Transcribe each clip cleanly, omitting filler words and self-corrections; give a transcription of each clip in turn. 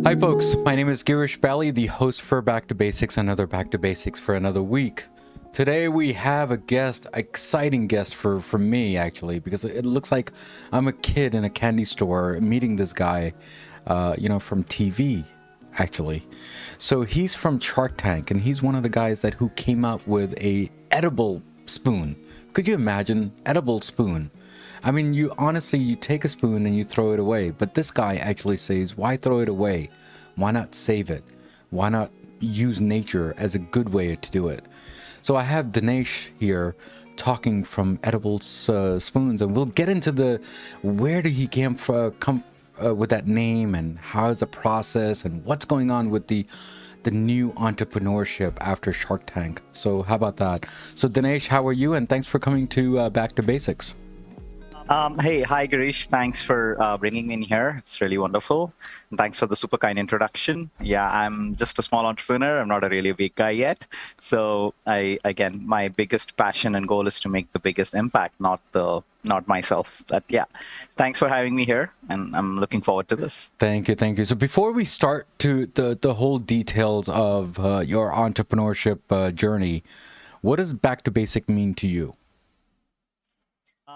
Hi folks, my name is Girish Bali, the host for Back to Basics, another Back to Basics for another week. Today we have a guest, exciting guest for me actually, because it looks like I'm a kid in a candy store meeting this guy, from TV actually. So he's from SharkTank, and he's one of the guys who came up with a edible spoon. Could you imagine? Edible spoon. I mean, you take a spoon and you throw it away, but this guy actually says, why throw it away? Why not save it? Why not use nature as a good way to do it? So I have Dinesh here talking from edible spoons, and we'll get into where did he come with that name, and how is the process, and what's going on with the new entrepreneurship after Shark Tank. So how about that? So Dinesh, how are you? And thanks for coming to Back to Basics. Hi Girish. Thanks for bringing me in here. It's really wonderful. And thanks for the super kind introduction. Yeah, I'm just a small entrepreneur. I'm not a really big guy yet. So my biggest passion and goal is to make the biggest impact, not myself. But yeah, thanks for having me here, and I'm looking forward to this. Thank you. So before we start to the whole details of your entrepreneurship journey, what does Back to Basic mean to you?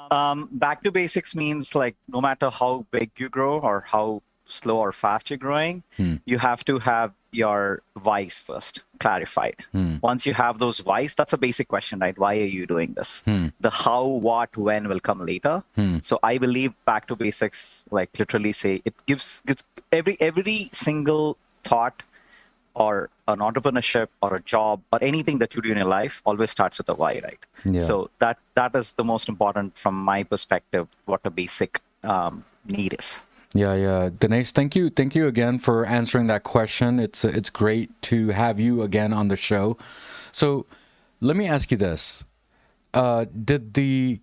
Back to basics means, like, no matter how big you grow or how slow or fast you're growing, you have to have your whys first clarified. Once you have those whys, that's a basic question, right? Why are you doing this? The how, what, when will come later. So I believe back to basics, like, literally say it gives every single thought or an entrepreneurship or a job or anything that you do in your life always starts with a why, right? Yeah. So that is the most important from my perspective, what a basic need is. Yeah. Dinesh, thank you again for answering that question. It's great to have you again on the show. So let me ask you this. Did the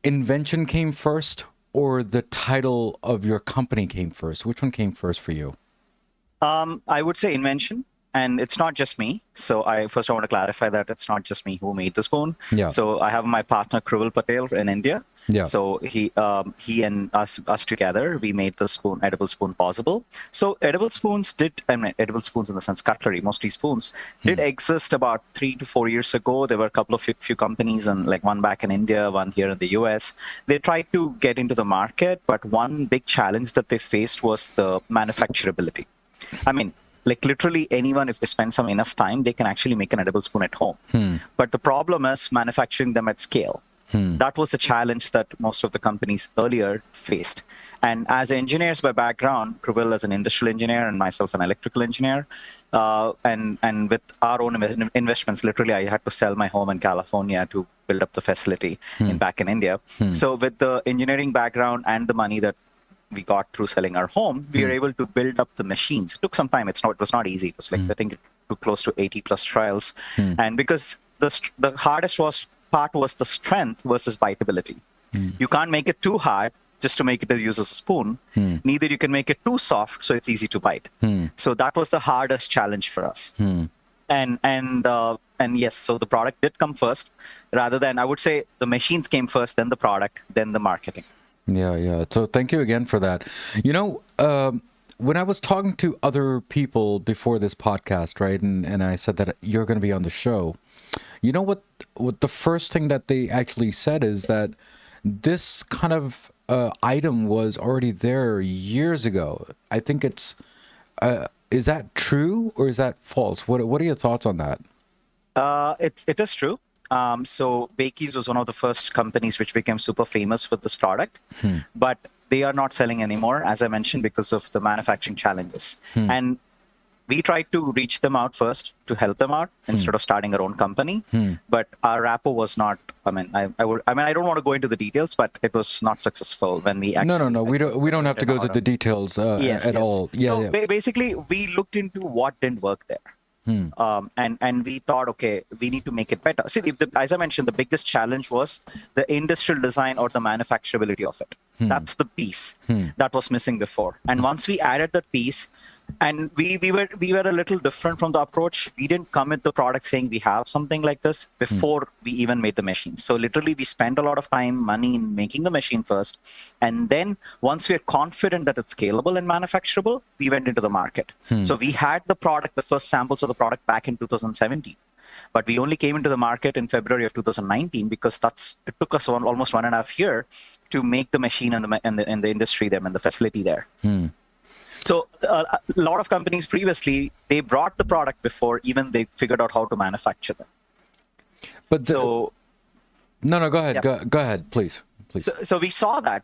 invention came first, or the title of your company came first? Which one came first for you? I would say invention, and it's not just me. So I want to clarify that it's not just me who made the spoon. Yeah. So I have my partner Kruvil Patel in India. Yeah. So he and us together, we made the edible spoon possible. So edible spoons edible spoons in the sense cutlery, mostly spoons, did exist about 3 to 4 years ago. There were a couple of few companies, and like one back in India, one here in the US. They tried to get into the market, but one big challenge that they faced was the manufacturability. I mean, like, literally anyone, if they spend some enough time, they can actually make an edible spoon at home. But the problem is manufacturing them at scale. That was the challenge that most of the companies earlier faced. And as engineers by background, Kruvil as an industrial engineer and myself an electrical engineer, and with our own investments, literally I had to sell my home in California to build up the facility back in India. So with the engineering background and the money that we got through selling our home, we were able to build up the machines. It took some time. It was not easy. It was like, I think it took close to 80 plus trials. And because the hardest part was the strength versus biteability. You can't make it too hard just to make it use as a spoon. Neither you can make it too soft so it's easy to bite. So that was the hardest challenge for us. And yes, so the product did come first, rather than, I would say the machines came first, then the product, then the marketing. Yeah. So thank you again for that. When I was talking to other people before this podcast, right, and I said that you're going to be on the show, you know what the first thing that they actually said is that this kind of item was already there years ago. I think it's, is that true or is that false? What are your thoughts on that? It is true. So Bakey's was one of the first companies which became super famous with this product, but they are not selling anymore, as I mentioned, because of the manufacturing challenges. And we tried to reach them out first to help them out instead of starting our own company. But our rapport was not, I don't want to go into the details, but it was not successful when we actually... No. We don't have to go to the details at all. Yeah. So basically, we looked into what didn't work there. And we thought, okay, we need to make it better. See, as I mentioned, the biggest challenge was the industrial design or the manufacturability of it. That's the piece that was missing before. And once we added that piece, And we were a little different from the approach. We didn't come with the product saying we have something like this before we even made the machine. So literally we spent a lot of time, money in making the machine first. And then once we are confident that it's scalable and manufacturable, we went into the market. So we had the product, the first samples of the product back in 2017. But we only came into the market in February of 2019 because it took us almost 1.5 years to make the machine and the industry there and the facility there. So a lot of companies previously, they brought the product before even they figured out how to manufacture them. But no, go ahead. Yeah. Go ahead, please. So we saw that.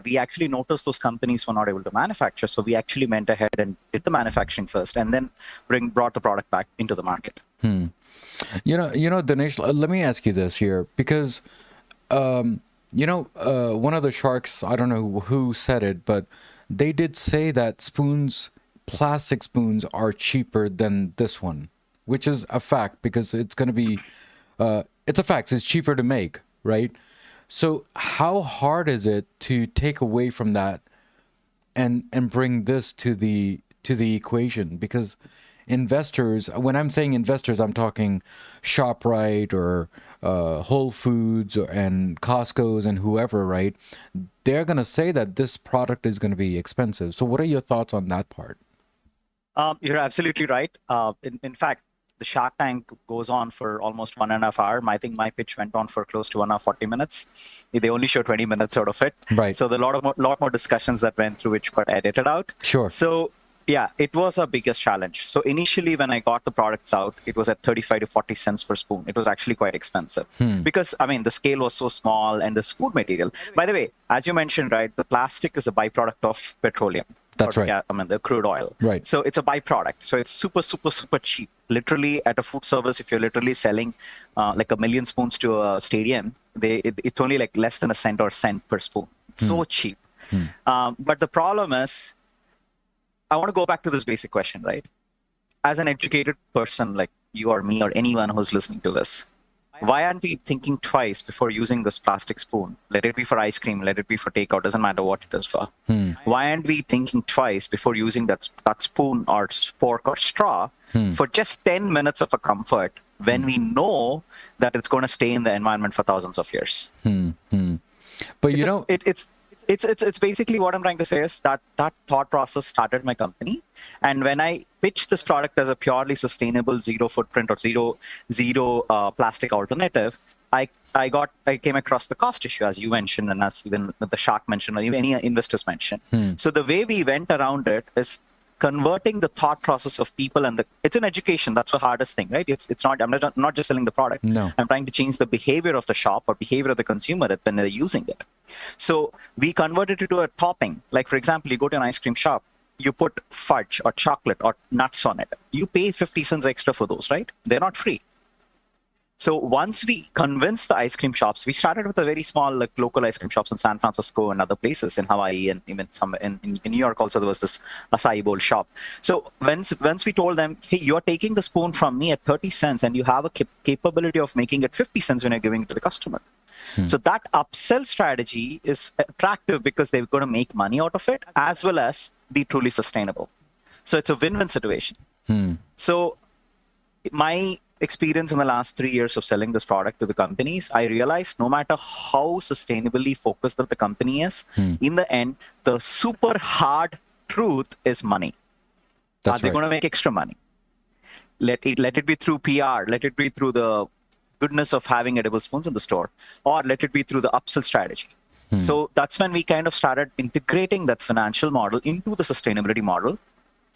We actually noticed those companies were not able to manufacture. So we actually went ahead and did the manufacturing first and then brought the product back into the market. You know, Dinesh, let me ask you this here, because, one of the sharks, I don't know who said it, but they did say that plastic spoons are cheaper than this one, which is a fact because it's going to be, it's a fact. It's cheaper to make, right? So how hard is it to take away from that and bring this to the equation? Because investors, when I'm saying investors, I'm talking ShopRite or Whole Foods and Costco's and whoever, right? They're going to say that this product is going to be expensive. So what are your thoughts on that part? You're absolutely right. In fact, the Shark Tank goes on for almost 1.5 hours. I think my pitch went on for close to 1 hour 40 minutes. They only show 20 minutes out of it. Right. So there are a lot more discussions that went through which got edited out. Sure. So yeah, it was our biggest challenge. So initially when I got the products out, it was at 35 to 40 cents per spoon. It was actually quite expensive because, I mean, the scale was so small and this food material. By the way, as you mentioned, right, the plastic is a byproduct of petroleum. That's right. I mean, the crude oil. Right. So it's a byproduct. So it's super, super, super cheap. Literally at a food service, if you're literally selling like 1 million spoons to a stadium, it's only like less than a cent or a cent per spoon. It's so cheap. But the problem is, I want to go back to this basic question, right? As an educated person like you or me or anyone who's listening to this, why aren't we thinking twice before using this plastic spoon? Let it be for ice cream, let it be for takeout, doesn't matter what it is for. Why aren't we thinking twice before using that spoon or fork or straw for just 10 minutes of a comfort when we know that it's going to stay in the environment for thousands of years? But you know, it's basically what I'm trying to say is that thought process started my company. And when I pitched this product as a purely sustainable zero footprint or zero plastic alternative, I came across the cost issue, as you mentioned, and as even the Shark mentioned, or even any investors mentioned. So the way we went around it is converting the thought process of people, and it's an education. That's the hardest thing, right? It's not. I'm not just selling the product. No. I'm trying to change the behavior of the shop or behavior of the consumer when they're using it. So we converted it to a topping. Like for example, you go to an ice cream shop, you put fudge or chocolate or nuts on it. You pay 50 cents extra for those, right? They're not free. So once we convinced the ice cream shops, we started with a very small like local ice cream shops in San Francisco and other places in Hawaii, and even some in New York also there was this acai bowl shop. So once we told them, hey, you're taking the spoon from me at 30 cents and you have a capability of making it 50 cents when you're giving it to the customer. So that upsell strategy is attractive because they're going to make money out of it as well as be truly sustainable. So it's a win-win situation. So my experience in the last 3 years of selling this product to the companies, I realized no matter how sustainably focused that the company is, in the end, the super hard truth is money. Are they going to make extra money? Let it be through PR, let it be through the goodness of having edible spoons in the store, or let it be through the upsell strategy. So that's when we kind of started integrating that financial model into the sustainability model.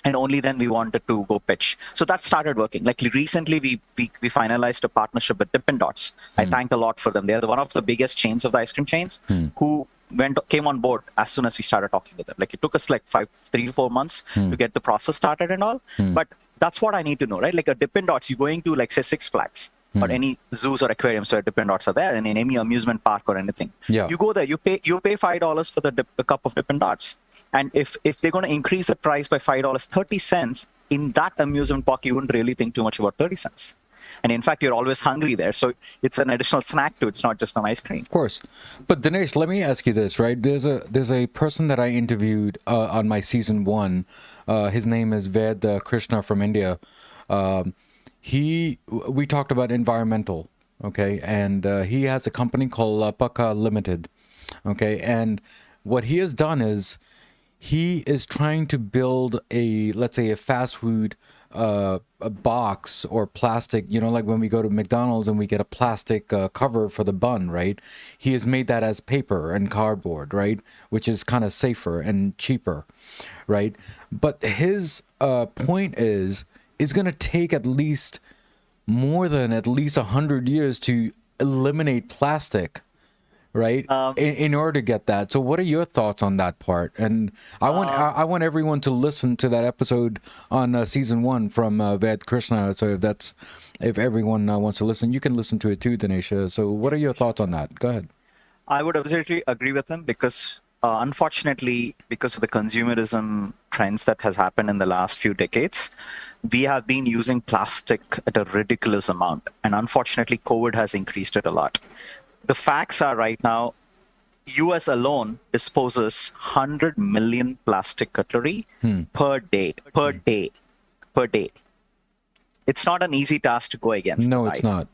And only then we wanted to go pitch. So that started working. Like recently, we finalized a partnership with Dippin' Dots. I thank a lot for them. They're one of the biggest chains of the ice cream chains who came on board as soon as we started talking with them. Like it took us like 3 to 4 months to get the process started and all. But that's what I need to know, right? Like a Dippin' Dots, you're going to like say Six Flags or any zoos or aquariums where Dippin' Dots are there, and in any amusement park or anything. Yeah. You go there, you pay $5 for the cup of Dippin' Dots. And if they're going to increase the price by $5.30 in that amusement park, you wouldn't really think too much about 30 cents. And in fact, you're always hungry there. So it's an additional snack too. It's not just an ice cream. Of course. But Dinesh, let me ask you this, right? There's a person that I interviewed on my season 1. His name is Ved Krishna from India. We talked about environmental, okay? And he has a company called Paka Limited, okay? And what he has done is he is trying to build let's say a fast food a box or plastic, like when we go to McDonald's and we get a plastic cover for the bun, right? He has made that as paper and cardboard, right? Which is kind of safer and cheaper, right? But his point is going to take at least 100 years to eliminate plastic, right? In order to get that. So what are your thoughts on that part? And I want everyone to listen to that episode on season 1 from Ved Krishna. So if everyone wants to listen, you can listen to it too, Dinesh. So what are your thoughts on that? Go ahead. I would absolutely agree with him because unfortunately, because of the consumerism trends that has happened in the last few decades, we have been using plastic at a ridiculous amount. And unfortunately, COVID has increased it a lot. The facts are right now, US alone disposes 100 million plastic cutlery per day. It's not an easy task to go against. No, it's not.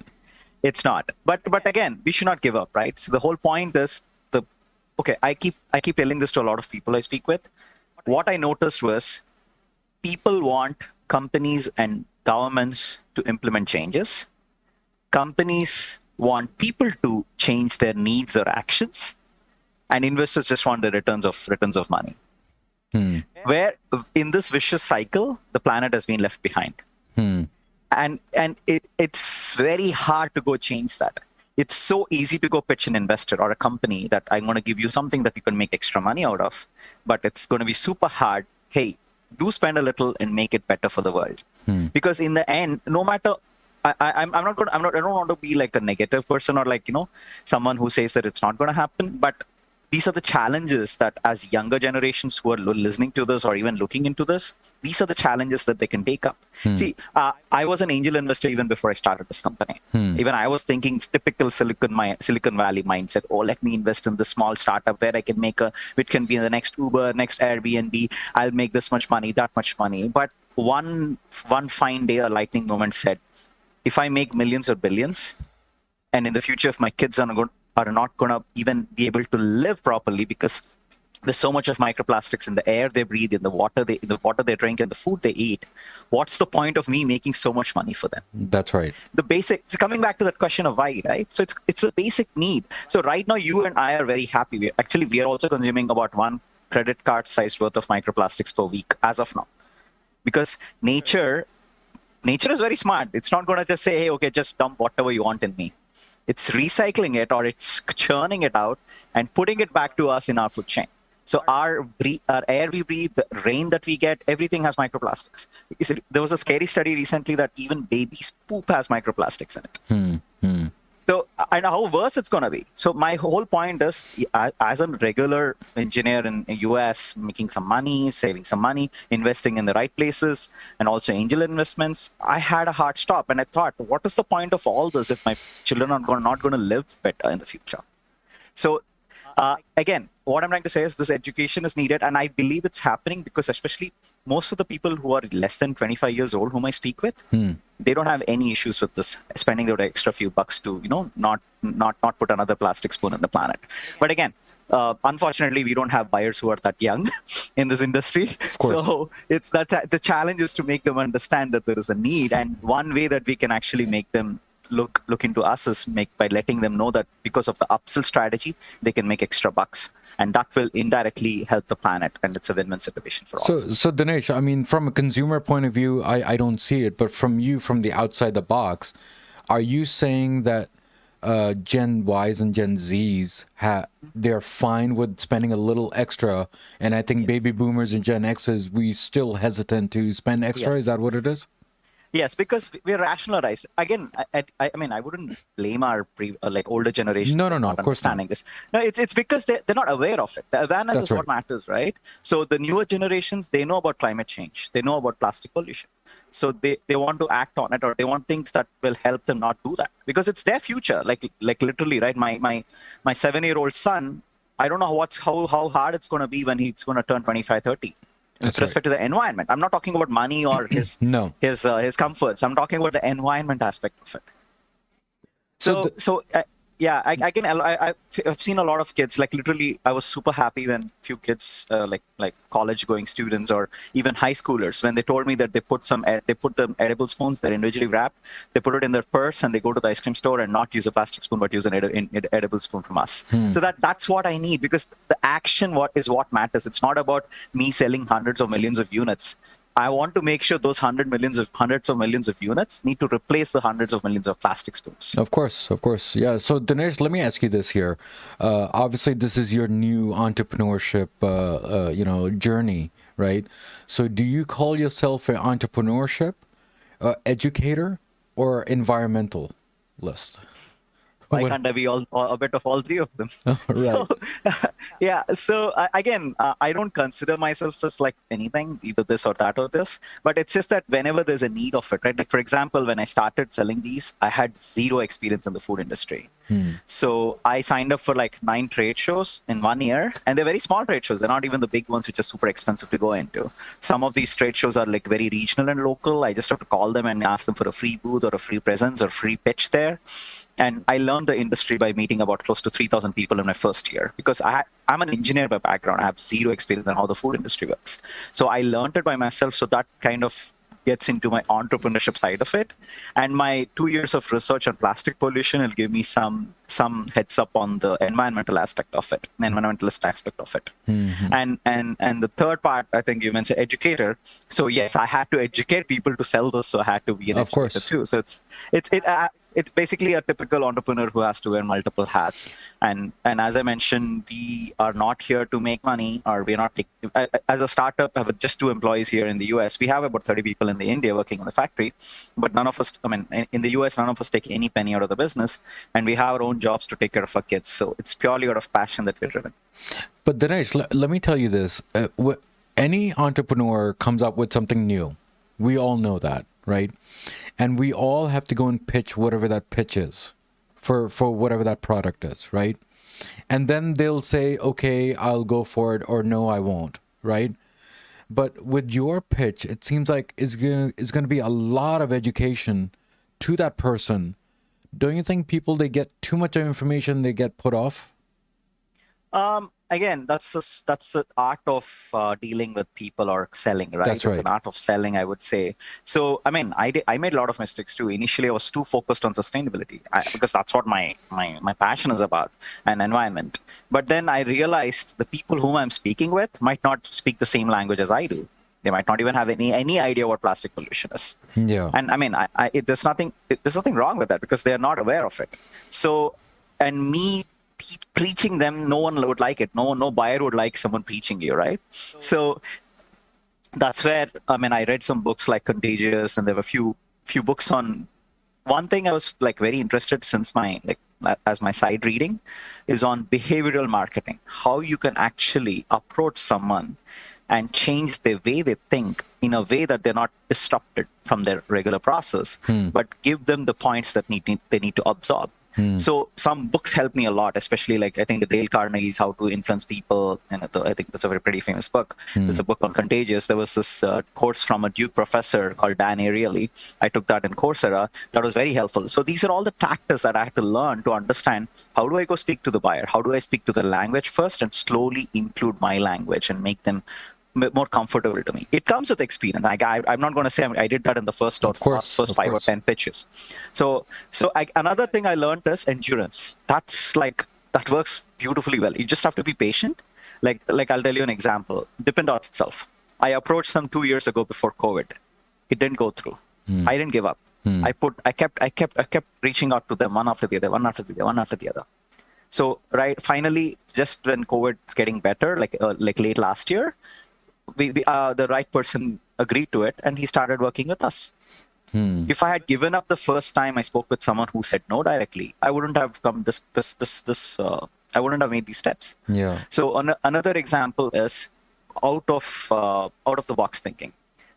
It's not. But again, we should not give up, right? So the whole point is I keep telling this to a lot of people I speak with. What I noticed was people want companies and governments to implement changes. Companies want people to change their needs or actions, and investors just want the returns of money. Where in this vicious cycle, the planet has been left behind, and it's very hard to go change that. It's so easy to go pitch an investor or a company that I'm going to give you something that you can make extra money out of, but it's going to be super hard. Hey, do spend a little and make it better for the world, because in the end, no matter. I don't want to be like a negative person or like, someone who says that it's not going to happen. But these are the challenges that as younger generations who are listening to this or even looking into this, these are the challenges that they can take up. See, I was an angel investor even before I started this company. Even I was thinking typical Silicon Valley mindset. Oh, let me invest in this small startup where I can which can be the next Uber, next Airbnb. I'll make this much money, that much money. But one fine day, a lightning moment said, if I make millions or billions, and in the future, if my kids are not going to even be able to live properly because there's so much of microplastics in the air they breathe, in the water they drink, and the food they eat, what's the point of me making so much money for them? That's right. Coming back to that question of why, right? So it's a basic need. So right now, you and I are very happy. We are also consuming about 1 credit card sized worth of microplastics per week as of now, because nature is very smart. It's not going to just say, hey, okay, just dump whatever you want in me. It's recycling it or it's churning it out and putting it back to us in our food chain. So our air we breathe, the rain that we get, everything has microplastics. There was a scary study recently that even babies' poop has microplastics in it. So, and how worse it's going to be. So my whole point is, as a regular engineer in the US, making some money, saving some money, investing in the right places, and also angel investments, I had a hard stop. And I thought, what is the point of all this if my children are not going to live better in the future? So again, what I'm trying to say is this education is needed. And I believe it's happening because especially most of the people who are less than 25 years old whom I speak with, they don't have any issues with this, spending their extra few bucks to, not put another plastic spoon in the planet. But again, unfortunately, we don't have buyers who are that young in this industry. So it's the challenge is to make them understand that there is a need. And one way that we can actually make them look into us is by letting them know that because of the upsell strategy, they can make extra bucks. And that will indirectly help the planet. And it's a win-win situation for all. So Dinesh, I mean, from a consumer point of view, I don't see it. But from the outside the box, are you saying that Gen Ys and Gen Zs, they're fine with spending a little extra? And I think baby boomers and Gen Xs, we still hesitant to spend extra. Is that what it is? Yes, because we're rationalized. Again, I mean, I wouldn't blame our older generations No, for no, no, not of course not. understanding this. No, it's because they're not aware of it. The awareness That's is what right. matters, right? So the newer generations, they know about climate change. They know about plastic pollution. So they want to act on it, or they want things that will help them not do that, because it's their future. Like literally, right? My 7-year-old son, I don't know how hard it's going to be when he's going to turn 25, 30. With That's right. respect to the environment, I'm not talking about money or No. his comforts. I'm talking about the environment aspect of it. So Yeah, I've seen a lot of kids. Like literally, I was super happy when few kids, like college going students or even high schoolers, when they told me that they put the edible spoons, they're individually wrapped, they put it in their purse and they go to the ice cream store and not use a plastic spoon but use an edible spoon from us. So that's what I need, because the action is what matters. It's not about me selling hundreds of millions of units. I want to make sure those hundreds of millions of units need to replace the hundreds of millions of plastic spoons. Of course, of course. Yeah. So Dinesh, let me ask you this here. Obviously, this is your new entrepreneurship, journey, right? So do you call yourself an entrepreneurship, educator, or environmentalist? Why can't I be a bit of all three of them? Right. So, yeah. So again, I don't consider myself as like anything, either this or that or this. But it's just that whenever there's a need of it, right? Like for example, when I started selling these, I had zero experience in the food industry. So I signed up for like 9 trade shows in 1 year, and they're very small trade shows. They're not even the big ones, which are super expensive to go into. Some of these trade shows are like very regional and local. I just have to call them and ask them for a free booth or a free presence or free pitch there. And I learned the industry by meeting about close to 3,000 people in my first year, because I'm an engineer by background. I have zero experience in how the food industry works. So I learned it by myself. So that kind of gets into my entrepreneurship side of it. And my 2 years of research on plastic pollution will give me some heads up on the environmental aspect of it, the environmentalist aspect of it. And the third part, I think you mentioned educator. So yes, I had to educate people to sell this, so I had to be an educator too. So it's basically a typical entrepreneur who has to wear multiple hats. And as I mentioned, we are not here to make money, or we're not as a startup. I have just 2 employees here in the US. We have about 30 people in the India working in the factory, but none of us, I mean, in the US, none of us take any penny out of the business, and we have our own jobs to take care of our kids. So it's purely out of passion that we're driven. But Dinesh, let me tell you this. Any entrepreneur comes up with something new. We all know that, right? And we all have to go and pitch whatever that pitch is for whatever that product is, right? And then they'll say, okay, I'll go for it, or no, I won't, right? But with your pitch, it seems like it's going to be a lot of education to that person. Don't you think people, they get too much information, they get put off? Again, that's the art of dealing with people or selling, right? That's right. It's an art of selling, I would say. So, I mean, I made a lot of mistakes too. Initially, I was too focused on sustainability because that's what my passion is about, and environment. But then I realized the people whom I'm speaking with might not speak the same language as I do. They might not even have any idea what plastic pollution is. Yeah. And I mean, there's nothing wrong with that, because they are not aware of it. So, and me preaching them, no one would like it. No buyer would like someone preaching you, right? So that's where, I mean, I read some books like Contagious, and there were few books on. One thing I was like very interested since as my side reading is on behavioral marketing, how you can actually approach someone and change the way they think in a way that they're not disrupted from their regular process, but give them the points that they need to absorb. So some books help me a lot, especially like I think the Dale Carnegie's How to Influence People, and I think that's a very pretty famous book. There's a book on Contagious. There was this course from a Duke professor called Dan Ariely. I took that in Coursera. That was very helpful. So these are all the tactics that I had to learn to understand, how do I go speak to the buyer? How do I speak to the language first and slowly include my language and make them more comfortable to me? It comes with experience. I'm not going to say I did that in the first 5 or 10 pitches. So another thing I learned is endurance. That works beautifully well. You just have to be patient. Like I'll tell you an example. Dependot itself. I approached them 2 years ago before COVID. It didn't go through. I didn't give up. I kept reaching out to them one after the other. So finally, just when COVID is getting better, like late last year, the right person agreed to it, and he started working with us. If I had given up the first time I spoke with someone who said no directly, I wouldn't have come I wouldn't have made these steps. Yeah. So another example is out of the box thinking.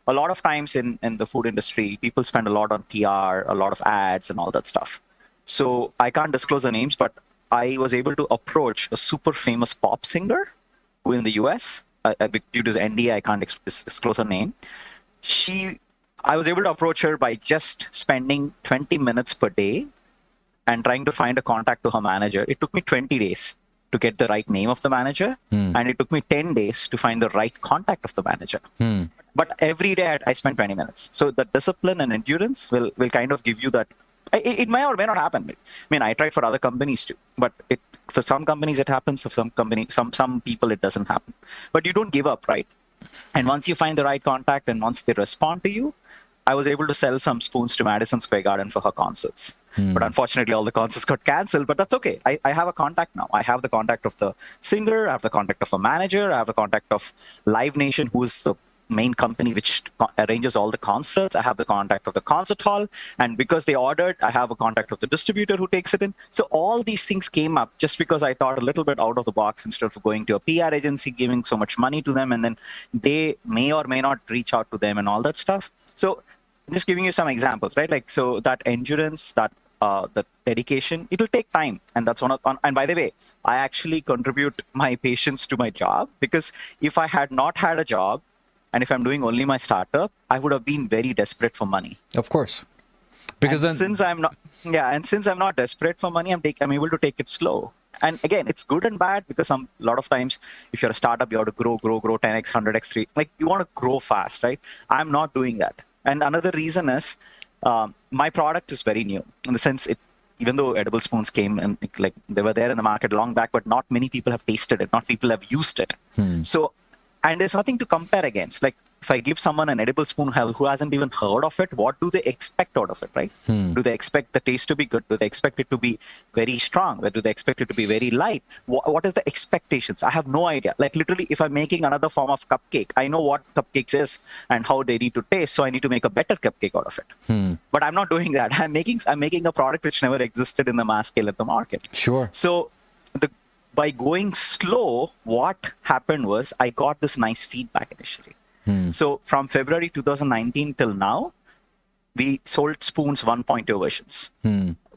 A lot of times in the food industry, people spend a lot on PR, a lot of ads and all that stuff. So I can't disclose the names, but I was able to approach a super famous pop singer who in the US, due to NDA, I can't disclose her name. I was able to approach her by just spending 20 minutes per day and trying to find a contact to her manager. It took me 20 days to get the right name of the manager, and it took me 10 days to find the right contact of the manager. But every day I spent 20 minutes. So the discipline and endurance will kind of give you that. It may or may not happen. I mean, I tried for other companies too, but for some companies it happens. For some people it doesn't happen. But you don't give up, right? And once you find the right contact and once they respond to you, I was able to sell some spoons to Madison Square Garden for her concerts. But unfortunately, all the concerts got canceled, but that's okay. I have a contact now. I have the contact of the singer, I have the contact of a manager, I have the contact of Live Nation, who is the main company which arranges all the concerts. I have the contact of the concert hall. And because they ordered, I have a contact of the distributor who takes it in. So all these things came up just because I thought a little bit out of the box instead of going to a PR agency, giving so much money to them, and then they may or may not reach out to them and all that stuff. So I'm just giving you some examples, right? Like, so that endurance, that dedication, it'll take time. And that's and by the way, I actually contribute my patience to my job, because if I had not had a job, and if I'm doing only my startup, I would have been very desperate for money. Of course. Because since I'm not desperate for money, I'm able to take it slow. And again, it's good and bad, because a lot of times, if you're a startup, you have to grow 10x, 100x, 3. Like, you want to grow fast, right? I'm not doing that. And another reason is my product is very new, in the sense even though edible spoons came and like they were there in the market long back, but not many people have tasted it, not people have used it. So, and there's nothing to compare against. Like, if I give someone an edible spoon who hasn't even heard of it, what do they expect out of it, right? Do they expect the taste to be good? Do they expect it to be very strong? Or do they expect it to be very light? What is the expectations? I have no idea. Like, literally, if I'm making another form of cupcake, I know what cupcakes is and how they need to taste, so I need to make a better cupcake out of it. But I'm not doing that. I'm making a product which never existed in the mass scale at the market. Sure. So by going slow, what happened was I got this nice feedback initially. So from February 2019 till now, we sold spoons 1.0 versions.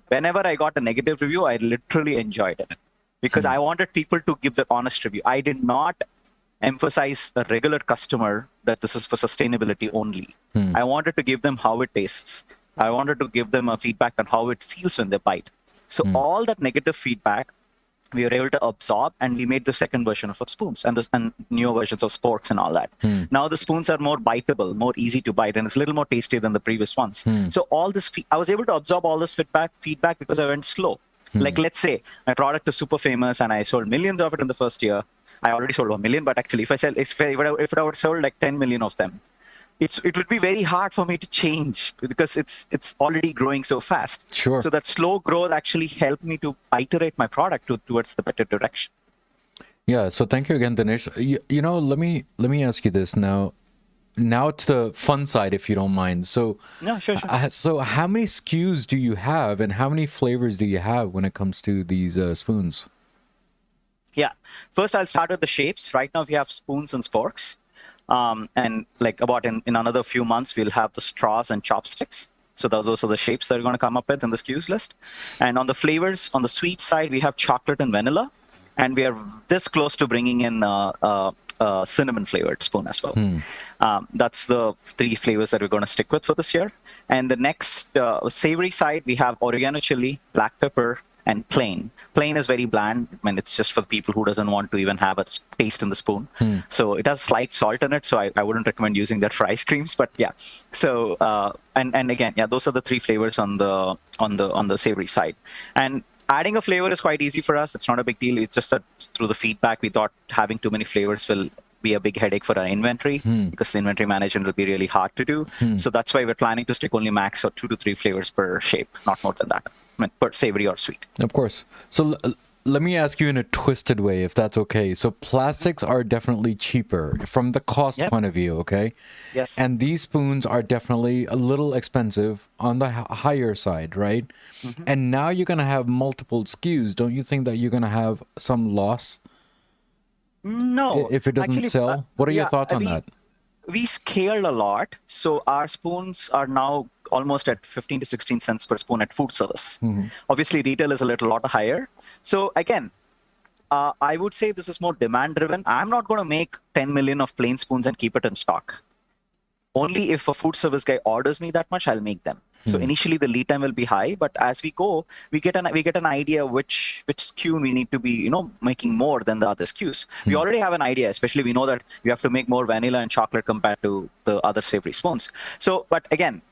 Whenever I got a negative review, I literally enjoyed it, because I wanted people to give the honest review. I did not emphasize a regular customer that this is for sustainability only. I wanted to give them how it tastes. I wanted to give them a feedback on how it feels when they bite. So all that negative feedback, we were able to absorb, and we made the second version of our spoons and newer versions of Sporks and all that. Now the spoons are more biteable, more easy to bite, and it's a little more tasty than the previous ones. So all this, I was able to absorb all this feedback because I went slow. Like, let's say my product is super famous and I sold millions of it in the first year. I already sold 1 million, but actually if I would sold like 10 million of them, it would be very hard for me to change, because it's already growing so fast. Sure. So that slow growth actually helped me to iterate my product towards the better direction. Yeah. So thank you again, Dinesh. You know, let me ask you this now. Now to the fun side, if you don't mind. So, yeah, sure. So how many SKUs do you have, and how many flavors do you have when it comes to these spoons? Yeah. First, I'll start with the shapes. Right now, we have spoons and sporks. And like in another few months, we'll have the straws and chopsticks. So those are the shapes that we're going to come up with in the SKUs list. And on the flavors, on the sweet side, we have chocolate and vanilla. And we are this close to bringing in cinnamon flavored spoon as well. That's the 3 flavors that we're going to stick with for this year. And the next savory side, we have oregano chili, black pepper, and plain. Plain is very bland. I mean, it's just for the people who doesn't want to even have a taste in the spoon. So it has slight salt in it. So I wouldn't recommend using that for ice creams. But yeah. So and again, yeah, those are the 3 flavors on the savory side. And adding a flavor is quite easy for us. It's not a big deal. It's just that through the feedback, we thought having too many flavors will be a big headache for our inventory, because the inventory management will be really hard to do. So that's why we're planning to stick only max or 2 to 3 flavors per shape, not more than that. I mean, per savory or sweet. Of course. So let me ask you in a twisted way, if that's okay. So plastics are definitely cheaper from the cost point of view, okay? Yes. And these spoons are definitely a little expensive on the higher side, right? And now you're going to have multiple SKUs. Don't you think that you're going to have some loss? No. If it doesn't actually, sell? What are your thoughts on that? We scaled a lot. So our spoons are now almost at 15 to 16 cents per spoon at food service. Obviously, retail is a lot higher. So again, I would say this is more demand driven. I'm not going to make 10 million of plain spoons and keep it in stock. Only if a food service guy orders me that much, I'll make them. So initially the lead time will be high, but as we go, we get an idea which SKU we need to be, making more than the other SKUs. We already have an idea, especially we know that we have to make more vanilla and chocolate compared to the other savory spoons. So, but again,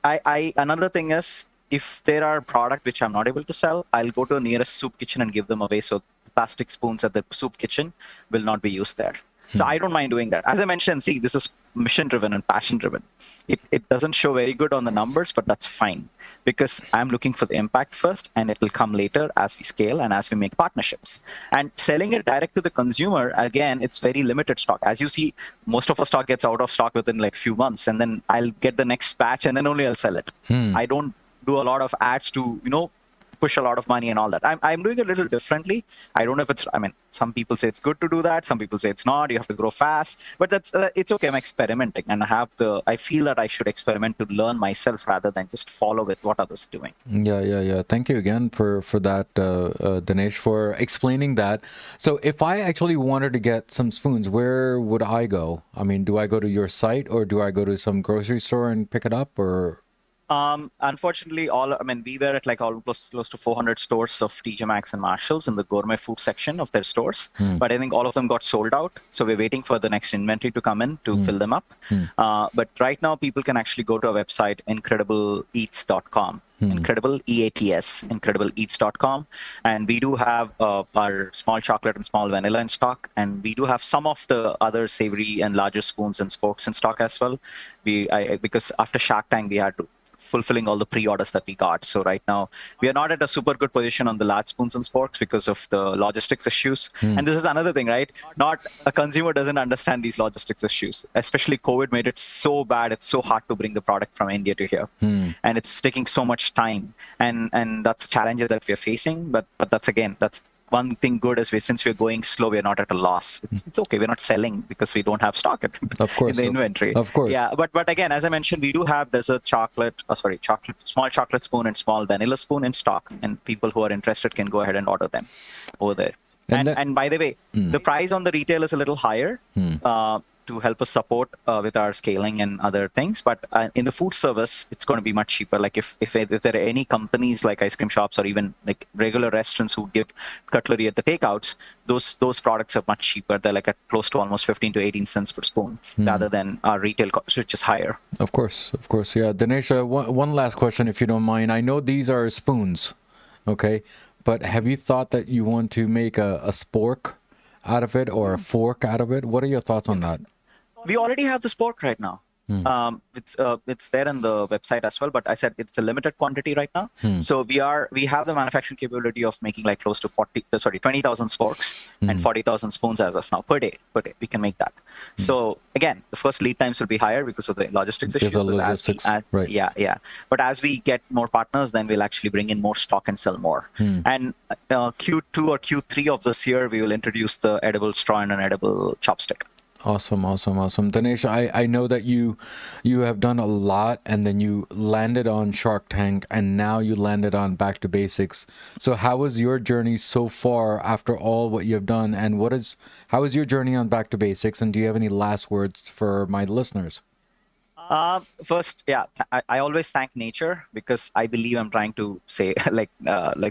another thing is, if there are product which I'm not able to sell, I'll go to the nearest soup kitchen and give them away. So plastic spoons at the soup kitchen will not be used there. So I don't mind doing that. As I mentioned, see, this is mission driven and passion driven. It doesn't show very good on the numbers, but that's fine because I'm looking for the impact first and it will come later as we scale and as we make partnerships. And selling it direct to the consumer, again, it's very limited stock. As you see, most of our stock gets out of stock within like few months, and then I'll get the next batch and then only I'll sell it. I don't do a lot of ads to, push a lot of money and all that. I'm doing it a little differently. I don't know if some people say it's good to do that. Some people say it's not. You have to grow fast. But that's it's okay. I'm experimenting, and I feel that I should experiment to learn myself rather than just follow with what others are doing. Yeah. Thank you again for that, Dinesh, for explaining that. So if I actually wanted to get some spoons, where would I go? Do I go to your site or do I go to some grocery store and pick it up, or? Unfortunately, we were at like almost close to 400 stores of TJ Maxx and Marshalls in the gourmet food section of their stores. But I think all of them got sold out. So we're waiting for the next inventory to come in to fill them up. But right now, people can actually go to our website, incredibleeats.com. Incredible, EATS, incredibleeats.com. And we do have our small chocolate and small vanilla in stock. And we do have some of the other savory and larger spoons and Sporks in stock as well. Because after Shark Tank, we had to fulfilling all the pre-orders that we got. So right now, we are not at a super good position on the large spoons and Sporks because of the logistics issues. And this is another thing, right? Not a consumer doesn't understand these logistics issues. Especially COVID made it so bad. It's so hard to bring the product from India to here. And it's taking so much time. And that's a challenge that we're facing. But that's one thing good is since we're going slow, we're not at a loss. It's okay. We're not selling because we don't have stock in the inventory. Of course. Yeah, but again, as I mentioned, we do have small chocolate spoon and small vanilla spoon in stock, and people who are interested can go ahead and order them over there. And by the way, the price on the retail is a little higher to help us support with our scaling and other things. But in the food service, it's going to be much cheaper. Like if there are any companies like ice cream shops or even like regular restaurants who give cutlery at the takeouts, those products are much cheaper. They're like at close to almost 15 to 18 cents per spoon rather than our retail cost, which is higher. Of course. Yeah. Dinesh, one last question, if you don't mind. I know these are spoons, okay? But have you thought that you want to make a spork out of it or a fork out of it? What are your thoughts on that? We already have the Spork right now. It's there on the website as well, but I said it's a limited quantity right now. So we have the manufacturing capability of making like close to 20,000 Sporks and 40,000 spoons as of now per day. We can make that. So again, the first lead times will be higher because of the logistics issues. Right. Yeah. But as we get more partners, then we'll actually bring in more stock and sell more. And Q2 or Q3 of this year, we will introduce the edible straw and an edible chopstick. Awesome. Dinesh, I know that you have done a lot, and then you landed on Shark Tank, and now you landed on Back to Basics. So how was your journey so far after all what you have done, and how is your journey on Back to Basics, and do you have any last words for my listeners? First, I always thank nature because I believe I'm trying to say like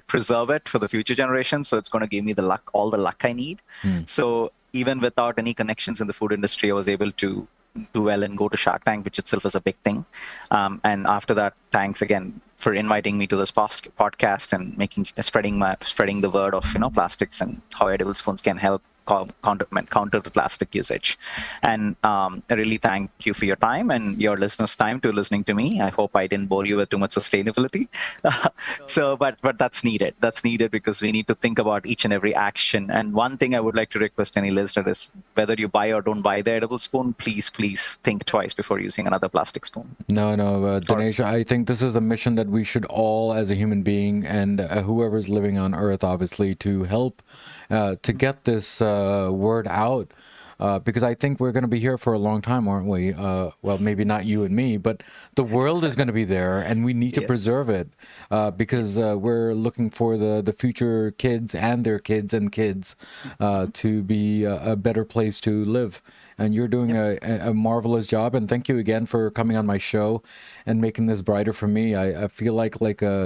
preserve it for the future generations. So it's going to give me all the luck I need. So even without any connections in the food industry, I was able to do well and go to Shark Tank, which itself is a big thing. And after that, thanks again for inviting me to this podcast and spreading the word of plastics and how edible spoons can help counter the plastic usage. And I really thank you for your time and your listeners' time to listening to me. I hope I didn't bore you with too much sustainability. But that's needed. That's needed because we need to think about each and every action. And one thing I would like to request any listener is whether you buy or don't buy the edible spoon, please think twice before using another plastic spoon. No, Dinesh, I think this is the mission that we should all, as a human being, and whoever's living on Earth, obviously, to help to get this word out. Because I think we're going to be here for a long time, aren't we? Well, maybe not you and me, but the world is going to be there, and we need to preserve it because we're looking for the future kids and their kids and kids to be a better place to live. And you're doing a marvelous job, and thank you again for coming on my show and making this brighter for me. I feel like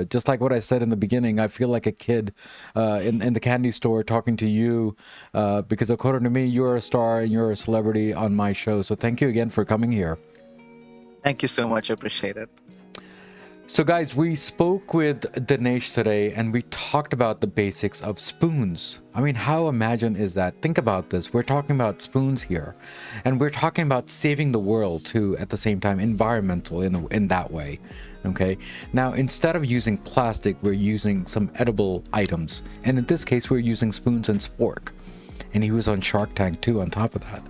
just like what I said in the beginning, I feel like a kid in the candy store talking to you because according to me, you're a star and you're a celebrity on my show. So thank you again for coming here. Thank you so much. I appreciate it. So guys, we spoke with Dinesh today and we talked about the basics of spoons. I mean, how imagine is that? Think about this. We're talking about spoons here and we're talking about saving the world too at the same time, environmental in that way. Okay. Now, instead of using plastic, we're using some edible items. And in this case, we're using spoons and Spork. And he was on Shark Tank too on top of that.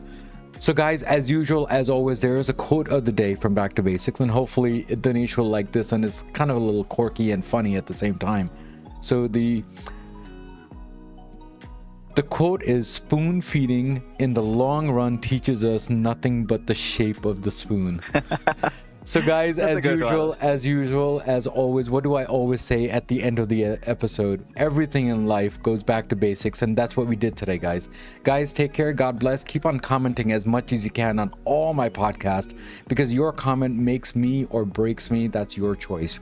So guys, as usual, as always, there is a quote of the day from Back to Basics, and hopefully Dinesh will like this, and it's kind of a little quirky and funny at the same time. So the quote is, "Spoon feeding in the long run teaches us nothing but the shape of the spoon." So guys, as usual, as always, what do I always say at the end of the episode? Everything in life goes back to basics, and that's what we did today, guys. Guys, take care. God bless. Keep on commenting as much as you can on all my podcasts because your comment makes me or breaks me. That's your choice.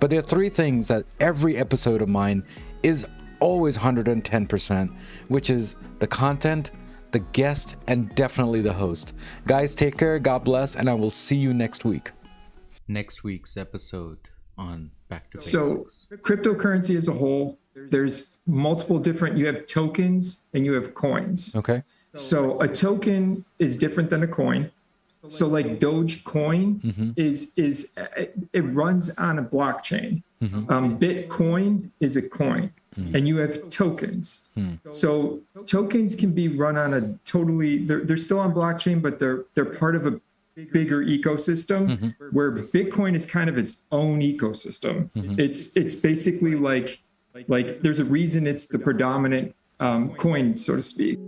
But there are three things that every episode of mine is always 110%, which is the content, the guest, and definitely the host. Guys, take care. God bless, and I will see you next week. Next week's episode on Back to Basics. So cryptocurrency as a whole, there's multiple different, you have tokens and you have coins. Okay. So a token is different than a coin. So like Dogecoin it runs on a blockchain. Bitcoin is a coin. And you have tokens. So tokens can be run on a they're still on blockchain, but they're part of a bigger ecosystem where Bitcoin is kind of its own ecosystem. It's basically like there's a reason it's the predominant coin, so to speak.